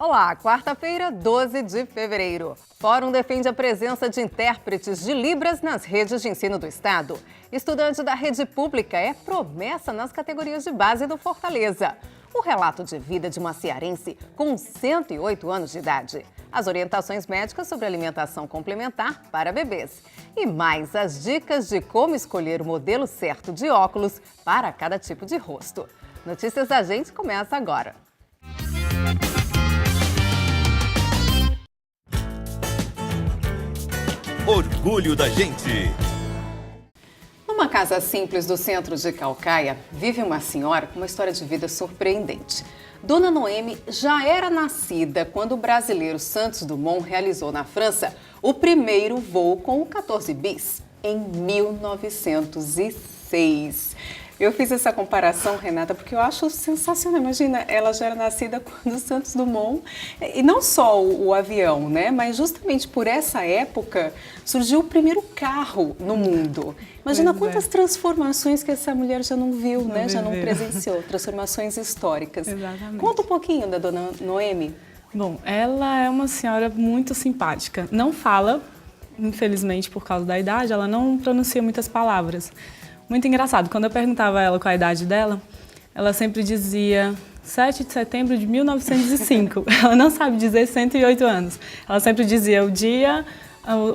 Olá, quarta-feira, 12 de fevereiro. Fórum defende a presença de intérpretes de Libras nas redes de ensino do Estado. Estudante da rede pública é promessa nas categorias de base do Fortaleza. O relato de vida de uma cearense com 108 anos de idade. As orientações médicas sobre alimentação complementar para bebês. E mais as dicas de como escolher o modelo certo de óculos para cada tipo de rosto. Notícias da Gente começa agora. Orgulho da Gente. Numa casa simples do centro de Caucaia, vive uma senhora com uma história de vida surpreendente. Dona Noemi já era nascida quando o brasileiro Santos Dumont realizou na França o primeiro voo com o 14 bis, em 1906. Eu fiz essa comparação, Renata, porque eu acho sensacional. Imagina, ela já era nascida quando o Santos Dumont, e não só o avião, né? Mas justamente por essa época surgiu o primeiro carro no mundo. Imagina quantas transformações que essa mulher já não viu, né? Já não presenciou, transformações históricas. Exatamente. Conta um pouquinho da Dona Noemi. Bom, ela é uma senhora muito simpática. Não fala, infelizmente por causa da idade, ela não pronuncia muitas palavras. Muito engraçado, quando eu perguntava a ela qual a idade dela, ela sempre dizia 7 de setembro de 1905. Ela não sabe dizer 108 anos. Ela sempre dizia o dia,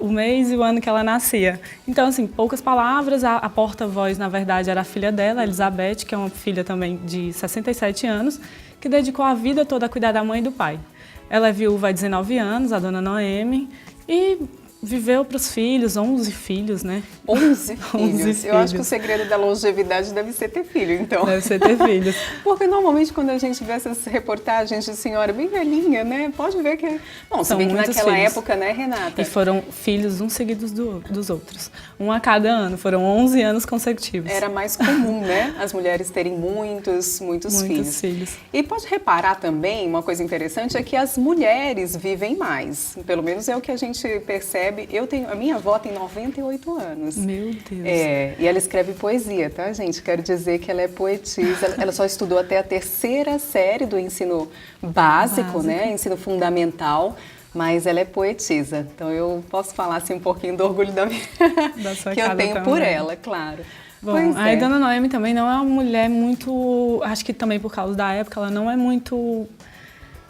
o mês e o ano que ela nascia. Então, assim, poucas palavras. A porta-voz, na verdade, era a filha dela, a Elizabeth, que é uma filha também de 67 anos, que dedicou a vida toda a cuidar da mãe e do pai. Ela é viúva há 19 anos, a Dona Noemi, e viveu para os filhos, 11 filhos, né? 11 filhos. 11 filhos. Eu acho que o segredo da longevidade deve ser ter filho, então. Deve ser ter filhos. Porque normalmente quando a gente vê essas reportagens de senhora bem velhinha, né? Pode ver que... Bom, se São bem que muitos naquela filhos. época, né, Renata? E foram filhos uns seguidos dos outros. Um a cada ano, foram 11 anos consecutivos. Era mais comum, né? As mulheres terem muitos filhos. E pode reparar também, uma coisa interessante é que as mulheres vivem mais. Pelo menos é o que a gente percebe. A minha avó tem 98 anos. Meu Deus. É, e ela escreve poesia, tá, gente? Quero dizer que ela é poetisa. Ela só estudou até a 3ª série do ensino básico, né? Ensino fundamental. Mas ela é poetisa. Então eu posso falar assim um pouquinho do orgulho da sua que eu tenho também. Por ela, claro. Bom, a Dona Noemi também não é uma mulher muito... Acho que também por causa da época, ela não é muito...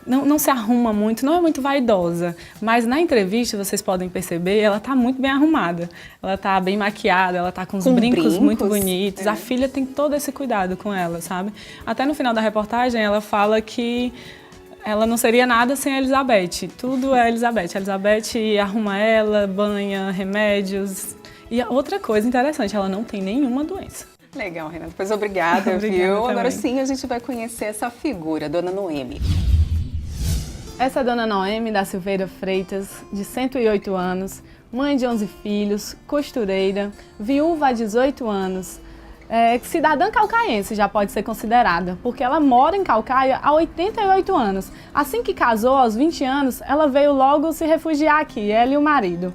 Não se arruma muito, não é muito vaidosa, mas na entrevista, vocês podem perceber, ela está muito bem arrumada. Ela está bem maquiada, ela está com os brincos muito bonitos. A filha tem todo esse cuidado com ela, sabe? Até no final da reportagem, ela fala que ela não seria nada sem a Elizabeth. Tudo é a Elizabeth. A Elizabeth arruma ela, banha, remédios. E outra coisa interessante, ela não tem nenhuma doença. Legal, Renata. Pois obrigada, viu? Agora sim, a gente vai conhecer essa figura, Dona Noemi. Essa é a Dona Noemi da Silveira Freitas, de 108 anos, mãe de 11 filhos, costureira, viúva há 18 anos, cidadã caucaiense já pode ser considerada, porque ela mora em Caucaia há 88 anos. Assim que casou, aos 20 anos, ela veio logo se refugiar aqui, ela e o marido.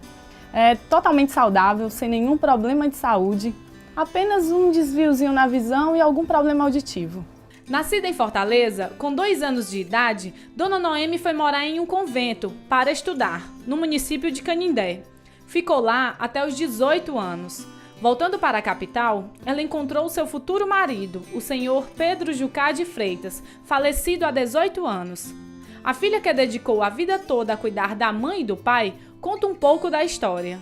Totalmente saudável, sem nenhum problema de saúde, apenas um desviozinho na visão e algum problema auditivo. Nascida em Fortaleza, com 2 anos de idade, Dona Noemi foi morar em um convento para estudar, no município de Canindé. Ficou lá até os 18 anos. Voltando para a capital, ela encontrou seu futuro marido, o senhor Pedro Jucá de Freitas, falecido há 18 anos. A filha que dedicou a vida toda a cuidar da mãe e do pai, conta um pouco da história.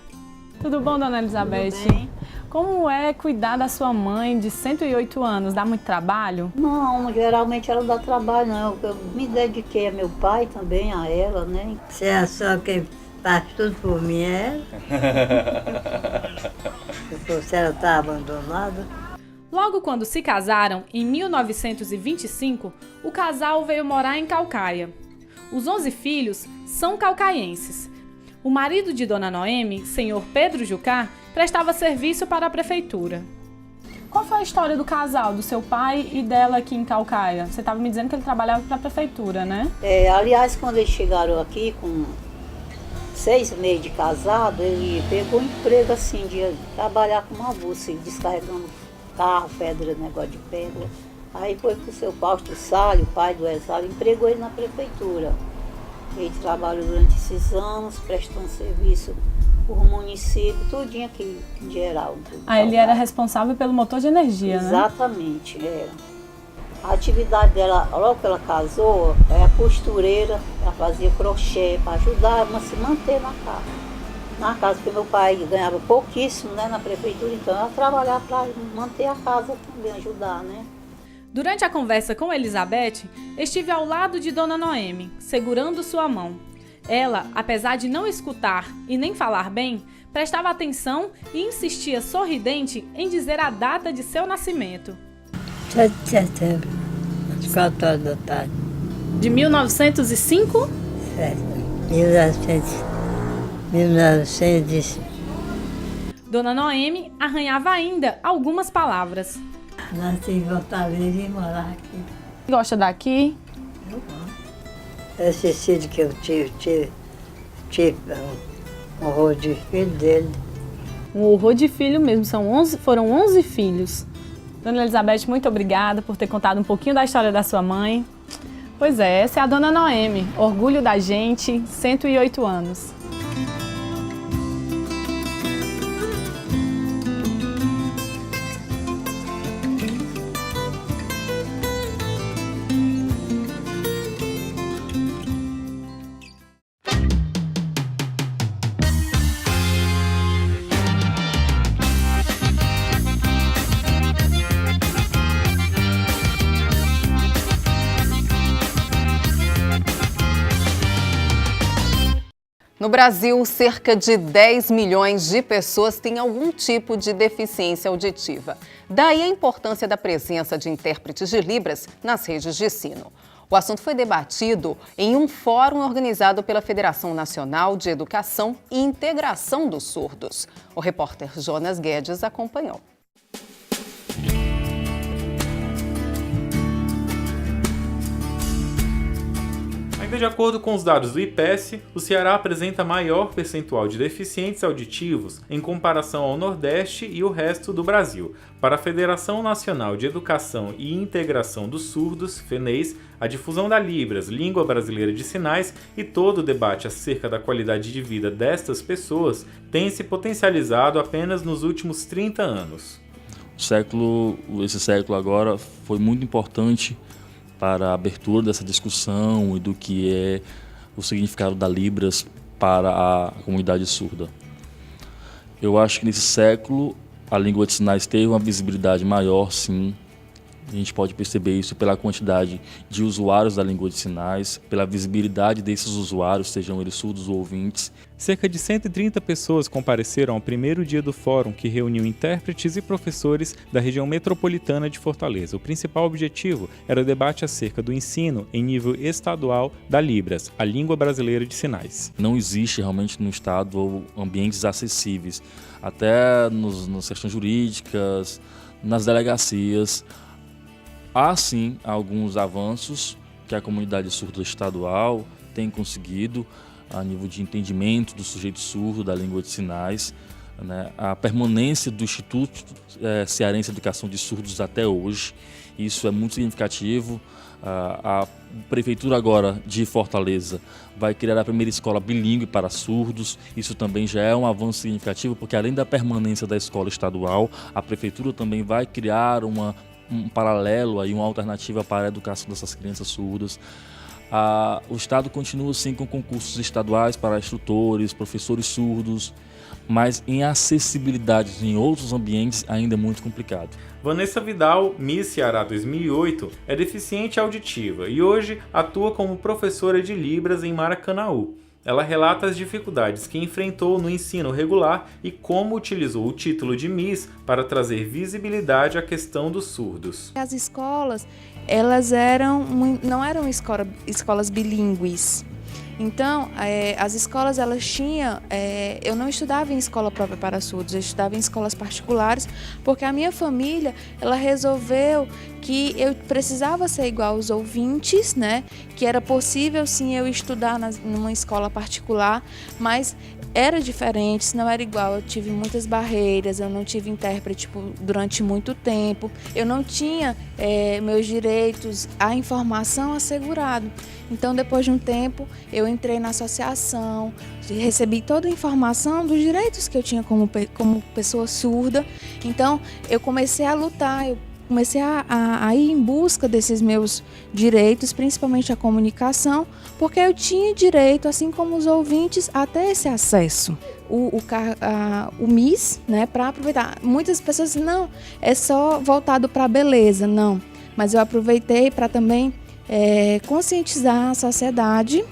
Tudo bom, Dona Elizabeth? Tudo bem. Como é cuidar da sua mãe de 108 anos? Dá muito trabalho? Não, geralmente ela não dá trabalho, não. Eu me dediquei a meu pai também, a ela, né? Se é só quem faz tudo por mim, é ela. Se ela está abandonada. Logo quando se casaram, em 1925, o casal veio morar em Caucaia. Os 11 filhos são caucaienses. O marido de Dona Noemi, senhor Pedro Jucá, prestava serviço para a prefeitura. Qual foi a história do casal, do seu pai e dela aqui em Caucaia? Você estava me dizendo que ele trabalhava para a prefeitura, né? Aliás, quando eles chegaram aqui com 6 meses de casado, ele pegou um emprego assim, de trabalhar com uma avulsa, descarregando carro, pedra, negócio de pedra. Aí foi pro seu Fausto Salles, o pai do Exalio, empregou ele na prefeitura. Ele trabalhou durante esses anos, prestando serviço por município, tudinho aqui em geral. Ele era responsável pelo motor de energia, Exatamente, era. A atividade dela, logo que ela casou, é a costureira, ela fazia crochê para ajudar a se manter na casa, porque meu pai ganhava pouquíssimo, né, na prefeitura, então ela trabalhava para manter a casa também, ajudar, né. Durante a conversa com Elizabeth, estive ao lado de Dona Noemi, segurando sua mão. Ela, apesar de não escutar e nem falar bem, prestava atenção e insistia sorridente em dizer a data de seu nascimento. 7 de setembro, às 4 horas da tarde. De 1905? 1905. Dona Noemi arranhava ainda algumas palavras. Nasci em Fortaleza e morar aqui. Gosta daqui? Eu gosto. Esse sítio que eu tive um horror de filho dele. Um horror de filho mesmo, foram 11 filhos. Dona Elizabeth, muito obrigada por ter contado um pouquinho da história da sua mãe. Pois é, essa é a Dona Noemi, orgulho da gente, 108 anos. No Brasil, cerca de 10 milhões de pessoas têm algum tipo de deficiência auditiva. Daí a importância da presença de intérpretes de Libras nas redes de ensino. O assunto foi debatido em um fórum organizado pela Federação Nacional de Educação e Integração dos Surdos. O repórter Jonas Guedes acompanhou. Ainda de acordo com os dados do IPES, o Ceará apresenta maior percentual de deficientes auditivos em comparação ao Nordeste e o resto do Brasil. Para a Federação Nacional de Educação e Integração dos Surdos, FENES, a difusão da Libras, língua brasileira de sinais, e todo o debate acerca da qualidade de vida destas pessoas tem se potencializado apenas nos últimos 30 anos. Esse século agora foi muito importante para a abertura dessa discussão e do que é o significado da Libras para a comunidade surda. Eu acho que nesse século a língua de sinais teve uma visibilidade maior, sim. A gente pode perceber isso pela quantidade de usuários da língua de sinais, pela visibilidade desses usuários, sejam eles surdos ou ouvintes. Cerca de 130 pessoas compareceram ao primeiro dia do fórum, que reuniu intérpretes e professores da região metropolitana de Fortaleza. O principal objetivo era o debate acerca do ensino em nível estadual da Libras, a língua brasileira de sinais. Não existe realmente no estado ambientes acessíveis, até nas questões jurídicas, nas delegacias. Há sim alguns avanços que a comunidade surda estadual tem conseguido a nível de entendimento do sujeito surdo, da língua de sinais, né? A permanência do Instituto Cearense de Educação de Surdos até hoje, isso é muito significativo. A Prefeitura agora de Fortaleza vai criar a primeira escola bilíngue para surdos, isso também já é um avanço significativo, porque além da permanência da escola estadual, a Prefeitura também vai criar um paralelo, aí, uma alternativa para a educação dessas crianças surdas. O Estado continua sim com concursos estaduais para instrutores, professores surdos, mas em acessibilidade em outros ambientes ainda é muito complicado. Vanessa Vidal, Miss Ceará 2008, é deficiente auditiva e hoje atua como professora de Libras em Maracanaú. Ela relata as dificuldades que enfrentou no ensino regular e como utilizou o título de Miss para trazer visibilidade à questão dos surdos. As escolas, elas não eram escolas bilíngues. Então, as escolas, elas tinham... eu não estudava em escola própria para surdos, eu estudava em escolas particulares, porque a minha família, ela resolveu que eu precisava ser igual aos ouvintes, né? Que era possível sim eu estudar numa escola particular, mas era diferente, não era igual. Eu tive muitas barreiras, eu não tive intérprete durante muito tempo, eu não tinha meus direitos à informação assegurado. Então, depois de um tempo, eu entrei na associação, recebi toda a informação dos direitos que eu tinha como pessoa surda. Então, eu comecei a lutar, eu comecei a ir em busca desses meus direitos, principalmente a comunicação, porque eu tinha direito, assim como os ouvintes, a ter esse acesso. O MIS, né, para aproveitar. Muitas pessoas dizem, não, é só voltado para a beleza, não. Mas eu aproveitei para também conscientizar a sociedade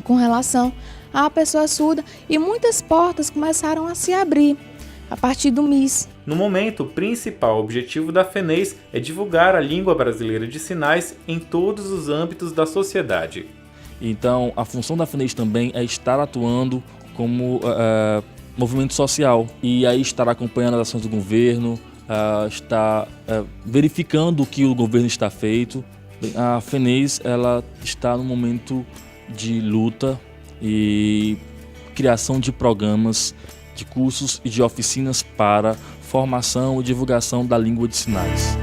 com relação à pessoa surda, e muitas portas começaram a se abrir a partir do MIS. No momento, o principal objetivo da FENEIS é divulgar a língua brasileira de sinais em todos os âmbitos da sociedade. Então, a função da FENEIS também é estar atuando como movimento social, e aí estar acompanhando as ações do governo, estar verificando o que o governo está feito. A FENEIS, ela está no momento de luta e criação de programas, de cursos e de oficinas para formação e divulgação da língua de sinais.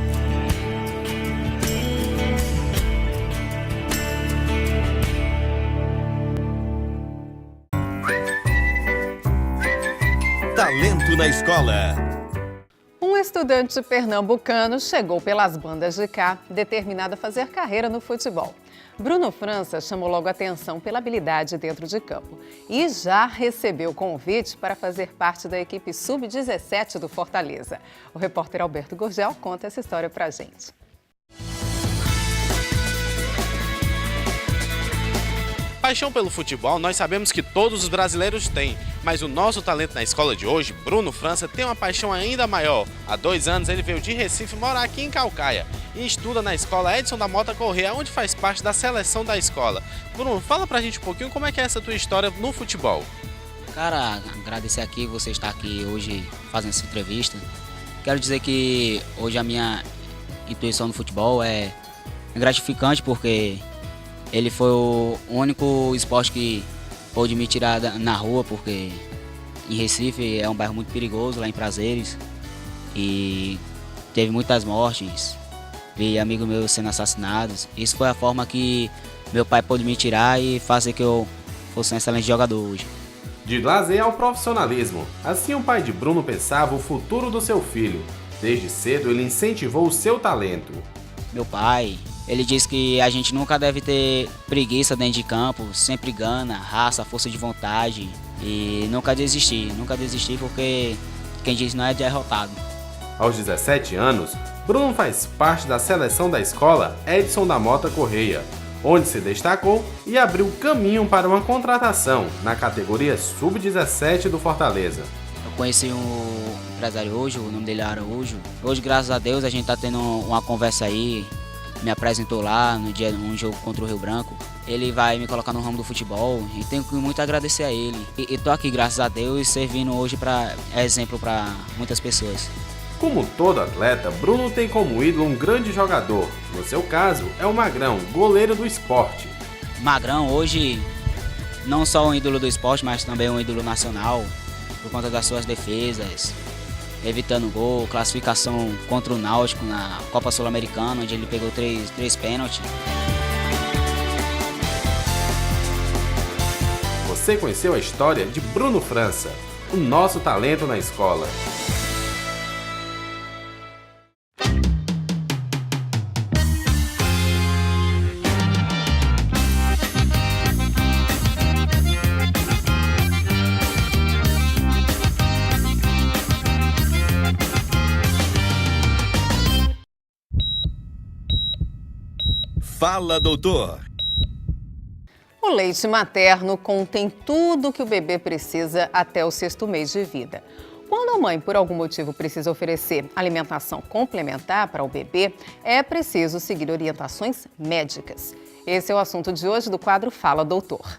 Talento na escola. Um estudante pernambucano chegou pelas bandas de cá, determinado a fazer carreira no futebol. Bruno França chamou logo atenção pela habilidade dentro de campo e já recebeu convite para fazer parte da equipe Sub-17 do Fortaleza. O repórter Alberto Gurgel conta essa história pra gente. Paixão pelo futebol, nós sabemos que todos os brasileiros têm, mas o nosso talento na escola de hoje, Bruno França, tem uma paixão ainda maior. Há 2 anos ele veio de Recife morar aqui em Caucaia e estuda na escola Edson da Mota Corrêa, onde faz parte da seleção da escola. Bruno, fala pra gente um pouquinho como é que é essa tua história no futebol. Cara, agradecer aqui você estar aqui hoje fazendo essa entrevista. Quero dizer que hoje a minha intuição no futebol é gratificante, porque ele foi o único esporte que pôde me tirar na rua, porque em Recife é um bairro muito perigoso, lá em Prazeres, e teve muitas mortes, vi amigos meus sendo assassinados. Isso foi a forma que meu pai pôde me tirar e fazer que eu fosse um excelente jogador hoje. De lazer ao profissionalismo, assim o pai de Bruno pensava o futuro do seu filho. Desde cedo ele incentivou o seu talento. Meu pai, ele diz que a gente nunca deve ter preguiça dentro de campo, sempre gana, raça, força de vontade e nunca desistir porque quem diz não é derrotado. Aos 17 anos, Bruno faz parte da seleção da escola Edson da Mota Corrêa, onde se destacou e abriu caminho para uma contratação na categoria Sub-17 do Fortaleza. Eu conheci um empresário hoje, o nome dele é Araújo. Hoje, graças a Deus, a gente está tendo uma conversa aí. Me apresentou lá no dia um jogo contra o Rio Branco. Ele vai me colocar no ramo do futebol e tenho que muito agradecer a ele. E tô aqui, graças a Deus, servindo hoje para exemplo para muitas pessoas. Como todo atleta, Bruno tem como ídolo um grande jogador. No seu caso, é o Magrão, goleiro do esporte. Magrão hoje não só um ídolo do esporte, mas também um ídolo nacional, por conta das suas defesas, evitando gol, classificação contra o Náutico na Copa Sul-Americana, onde ele pegou 3 pênaltis. Você conheceu a história de Bruno França, o nosso talento na escola. Fala, doutor. O leite materno contém tudo o que o bebê precisa até o 6º mês de vida. Quando a mãe, por algum motivo, precisa oferecer alimentação complementar para o bebê, é preciso seguir orientações médicas. Esse é o assunto de hoje do quadro Fala, Doutor.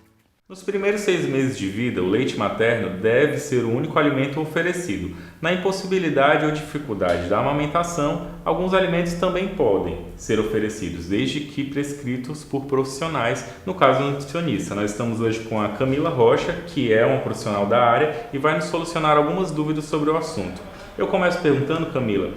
Nos primeiros 6 meses de vida, o leite materno deve ser o único alimento oferecido. Na impossibilidade ou dificuldade da amamentação, alguns alimentos também podem ser oferecidos, desde que prescritos por profissionais, no caso nutricionista. Nós estamos hoje com a Camila Rocha, que é uma profissional da área e vai nos solucionar algumas dúvidas sobre o assunto. Eu começo perguntando, Camila,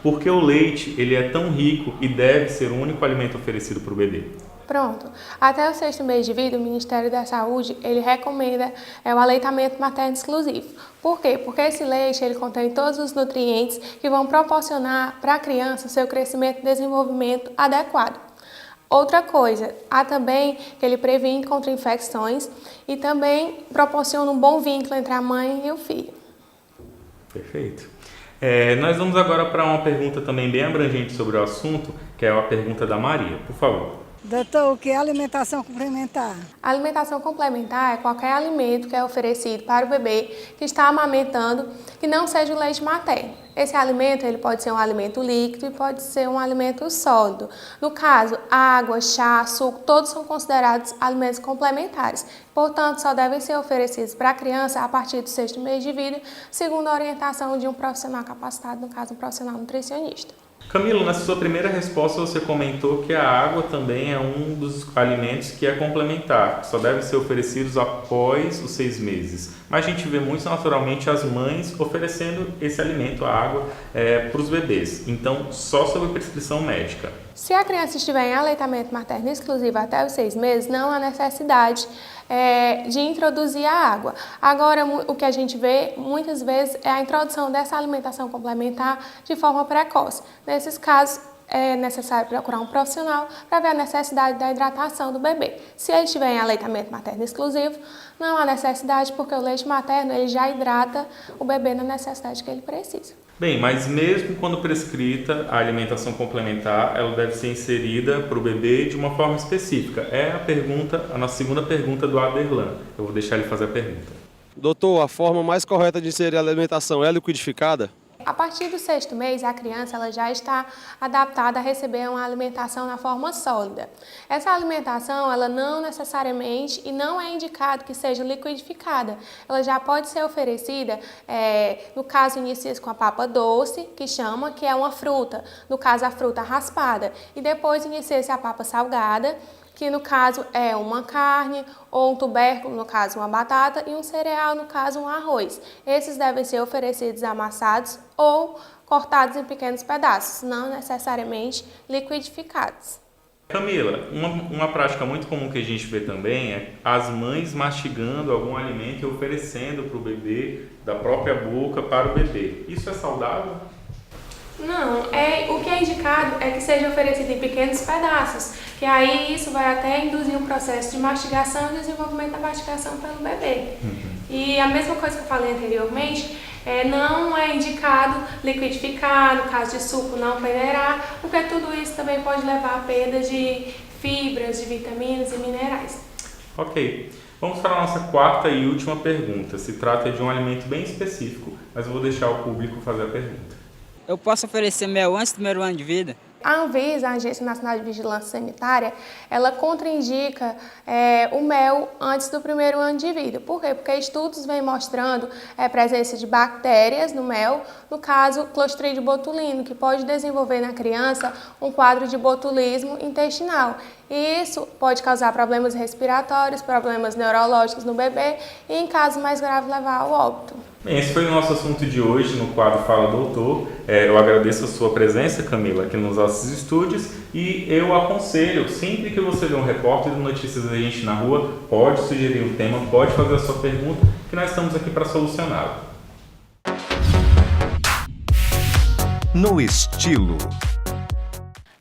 por que o leite ele é tão rico e deve ser o único alimento oferecido para o bebê? Pronto. Até o 6º mês de vida, o Ministério da Saúde, ele recomenda o aleitamento materno exclusivo. Por quê? Porque esse leite, ele contém todos os nutrientes que vão proporcionar para a criança o seu crescimento e desenvolvimento adequado. Outra coisa, há também que ele previne contra infecções e também proporciona um bom vínculo entre a mãe e o filho. Perfeito. Nós vamos agora para uma pergunta também bem abrangente sobre o assunto, que é a pergunta da Maria. Por favor. Doutor, o que é alimentação complementar? A alimentação complementar é qualquer alimento que é oferecido para o bebê que está amamentando que não seja o leite materno. Esse alimento ele pode ser um alimento líquido e pode ser um alimento sólido. No caso, água, chá, suco, todos são considerados alimentos complementares. Portanto, só devem ser oferecidos para a criança a partir do 6º mês de vida, segundo a orientação de um profissional capacitado, no caso, um profissional nutricionista. Camila, na sua primeira resposta você comentou que a água também é um dos alimentos que é complementar, que só deve ser oferecidos após os 6 meses. Mas a gente vê muito naturalmente as mães oferecendo esse alimento, a água, para os bebês. Então, só sob prescrição médica. Se a criança estiver em aleitamento materno exclusivo até os 6 meses, não há necessidade de introduzir a água. Agora, o que a gente vê muitas vezes é a introdução dessa alimentação complementar de forma precoce. Nesses casos, é necessário procurar um profissional para ver a necessidade da hidratação do bebê. Se ele estiver em aleitamento materno exclusivo, não há necessidade, porque o leite materno ele já hidrata o bebê na necessidade que ele precisa. Bem, mas mesmo quando prescrita a alimentação complementar, ela deve ser inserida para o bebê de uma forma específica. É a nossa segunda pergunta do Aderlan. Eu vou deixar ele fazer a pergunta. Doutor, a forma mais correta de inserir a alimentação é liquidificada? A partir do 6º mês, a criança ela já está adaptada a receber uma alimentação na forma sólida. Essa alimentação, ela não necessariamente e não é indicado que seja liquidificada. Ela já pode ser oferecida, no caso, inicia-se com a papa doce, que é uma fruta, no caso, a fruta raspada. E depois inicia-se a papa salgada, que no caso é uma carne ou um tubérculo, no caso uma batata, e um cereal, no caso um arroz. Esses devem ser oferecidos amassados ou cortados em pequenos pedaços, não necessariamente liquidificados. Camila, uma prática muito comum que a gente vê também é as mães mastigando algum alimento e oferecendo para o bebê, da própria boca para o bebê. Isso é saudável? Não, o que é indicado é que seja oferecido em pequenos pedaços, que aí isso vai até induzir um processo de mastigação e desenvolvimento da mastigação pelo bebê. E a mesma coisa que eu falei anteriormente, não é indicado liquidificar, no caso de suco não peneirar, porque tudo isso também pode levar a perda de fibras, de vitaminas e minerais. Ok. Vamos para a nossa quarta e última pergunta. Se trata de um alimento bem específico, mas eu vou deixar o público fazer a pergunta. Eu posso oferecer mel antes do 1º ano de vida? A Anvisa, a Agência Nacional de Vigilância Sanitária, ela contraindica o mel antes do 1º ano de vida. Por quê? Porque estudos vêm mostrando a presença de bactérias no mel, no caso, Clostridium botulino, que pode desenvolver na criança um quadro de botulismo intestinal. E isso pode causar problemas respiratórios, problemas neurológicos no bebê e, em casos mais graves, levar ao óbito. Bem, esse foi o nosso assunto de hoje no quadro Fala Doutor. Eu agradeço a sua presença, Camila, aqui nos nossos estúdios, e eu aconselho, sempre que você vê um repórter de notícias da gente na rua, pode sugerir um tema, pode fazer a sua pergunta, que nós estamos aqui para solucioná-la. No estilo.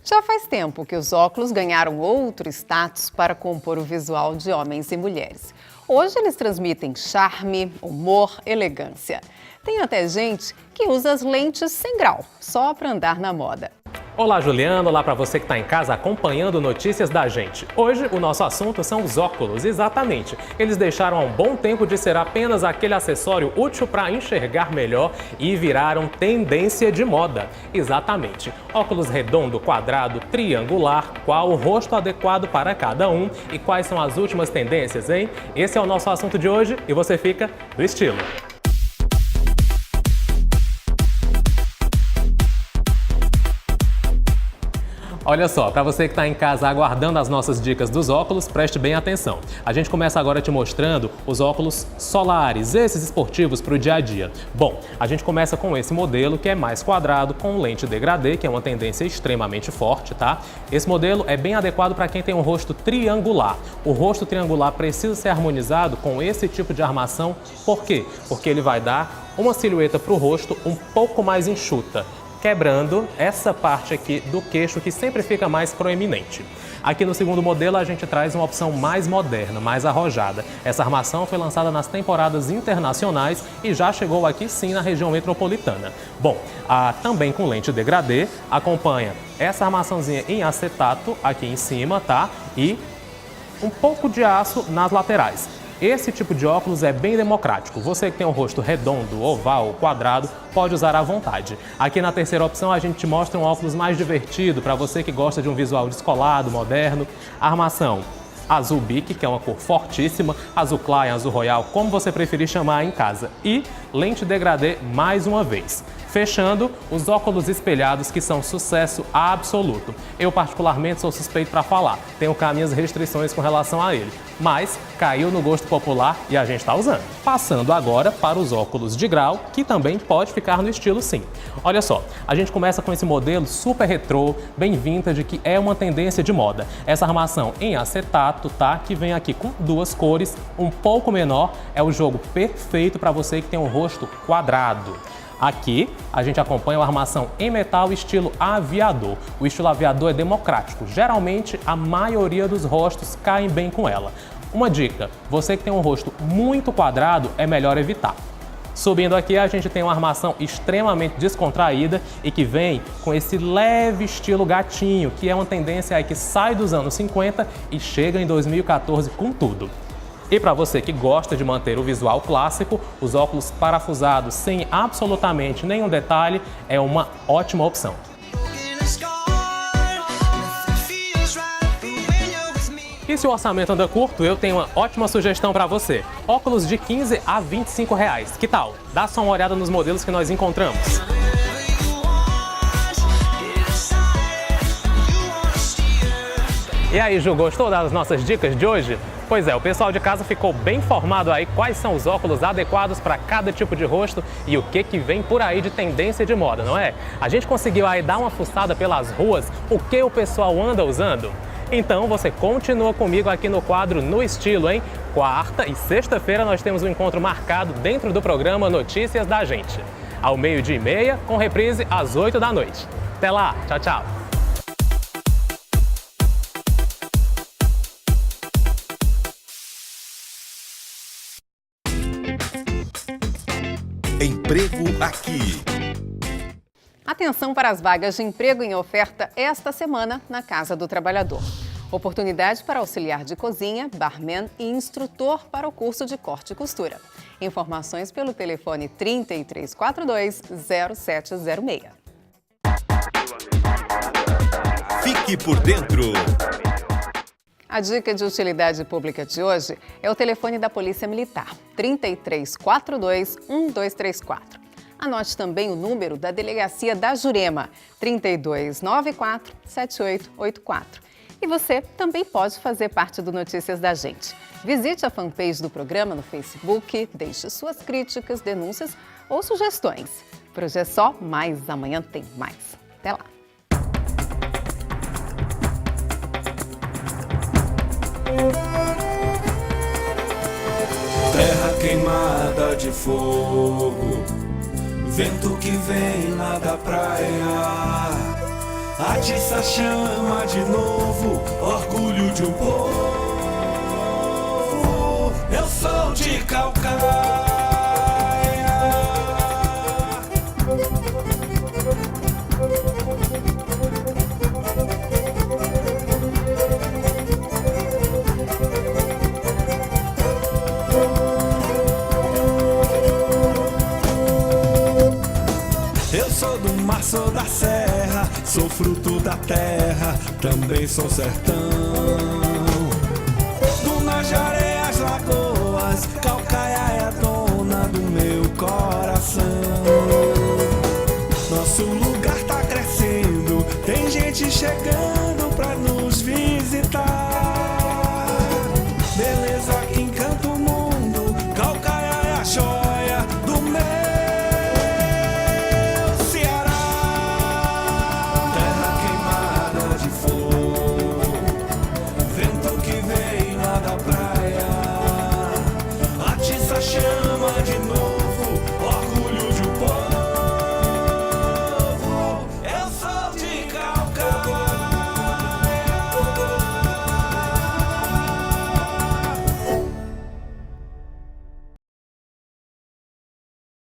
Já faz tempo que os óculos ganharam outro status para compor o visual de homens e mulheres. Hoje eles transmitem charme, humor, elegância. Tem até gente que usa as lentes sem grau, só para andar na moda. Olá, Juliana. Olá para você que está em casa acompanhando notícias da gente. Hoje o nosso assunto são os óculos, exatamente. Eles deixaram há um bom tempo de ser apenas aquele acessório útil para enxergar melhor e viraram tendência de moda. Exatamente. Óculos redondo, quadrado, triangular, qual o rosto adequado para cada um e quais são as últimas tendências, hein? Esse é o nosso assunto de hoje e você fica no estilo. Olha só, para você que está em casa aguardando as nossas dicas dos óculos, preste bem atenção. A gente começa agora te mostrando os óculos solares, esses esportivos para o dia a dia. Bom, a gente começa com esse modelo que é mais quadrado, com lente degradê, que é uma tendência extremamente forte, tá? Esse modelo é bem adequado para quem tem um rosto triangular. O rosto triangular precisa ser harmonizado com esse tipo de armação. Por quê? Porque ele vai dar uma silhueta para o rosto um pouco mais enxuta, quebrando essa parte aqui do queixo que sempre fica mais proeminente. Aqui no segundo modelo a gente traz uma opção mais moderna, mais arrojada. Essa armação foi lançada nas temporadas internacionais e já chegou aqui sim na região metropolitana. Bom, também com lente degradê, acompanha essa armaçãozinha em acetato aqui em cima, tá? E um pouco de aço nas laterais. Esse tipo de óculos é bem democrático. Você que tem um rosto redondo, oval, quadrado, pode usar à vontade. Aqui na terceira opção a gente te mostra um óculos mais divertido para você que gosta de um visual descolado, moderno. Armação azul bique, que é uma cor fortíssima, azul clay, azul royal, como você preferir chamar em casa. E lente degradê mais uma vez. Fechando, os óculos espelhados, que são sucesso absoluto. Eu particularmente sou suspeito para falar, tenho cá minhas restrições com relação a ele, mas caiu no gosto popular e a gente está usando. Passando agora para os óculos de grau, que também pode ficar no estilo sim. Olha só, a gente começa com esse modelo super retrô, bem vintage, que é uma tendência de moda. Essa armação em acetato, tá? Que vem aqui com duas cores, um pouco menor, é o jogo perfeito para você que tem um rosto quadrado. Aqui a gente acompanha uma armação em metal estilo aviador. O estilo aviador é democrático, geralmente a maioria dos rostos caem bem com ela. Uma dica, você que tem um rosto muito quadrado é melhor evitar. Subindo aqui a gente tem uma armação extremamente descontraída e que vem com esse leve estilo gatinho, que é uma tendência aí que sai dos anos 50 e chega em 2014 com tudo. E para você que gosta de manter o visual clássico, os óculos parafusados sem absolutamente nenhum detalhe é uma ótima opção. E se o orçamento anda curto, eu tenho uma ótima sugestão para você. Óculos de 15 a 25 reais. Que tal? Dá só uma olhada nos modelos que nós encontramos. E aí, Ju, gostou das nossas dicas de hoje? Pois é, o pessoal de casa ficou bem informado aí quais são os óculos adequados para cada tipo de rosto e o que vem por aí de tendência de moda, não é? A gente conseguiu aí dar uma fuçada pelas ruas, o que o pessoal anda usando? Então você continua comigo aqui no quadro No Estilo, hein? Quarta e sexta-feira nós temos um encontro marcado dentro do programa Notícias da Gente. Ao 12h30, com reprise às 8 da noite. Até lá, tchau, tchau! Emprego Aqui. Atenção para as vagas de emprego em oferta esta semana na Casa do Trabalhador. Oportunidade para auxiliar de cozinha, barman e instrutor para o curso de corte e costura. Informações pelo telefone 3342-0706. Fique por dentro. A dica de utilidade pública de hoje é o telefone da Polícia Militar, 3342-1234. Anote também o número da Delegacia da Jurema, 3294-7884. E você também pode fazer parte do Notícias da Gente. Visite a fanpage do programa no Facebook, deixe suas críticas, denúncias ou sugestões. Por hoje é só, mas amanhã tem mais. Até lá! Terra queimada de fogo, vento que vem lá da praia, atiça a chama de novo, orgulho de um povo. Eu sou de Calcaia. sou do mar, sou da serra, sou fruto da terra, também sou sertão. Dunas de areias, lagoas, Caucaia é a dona do meu coração. Nosso lugar tá crescendo, tem gente chegando.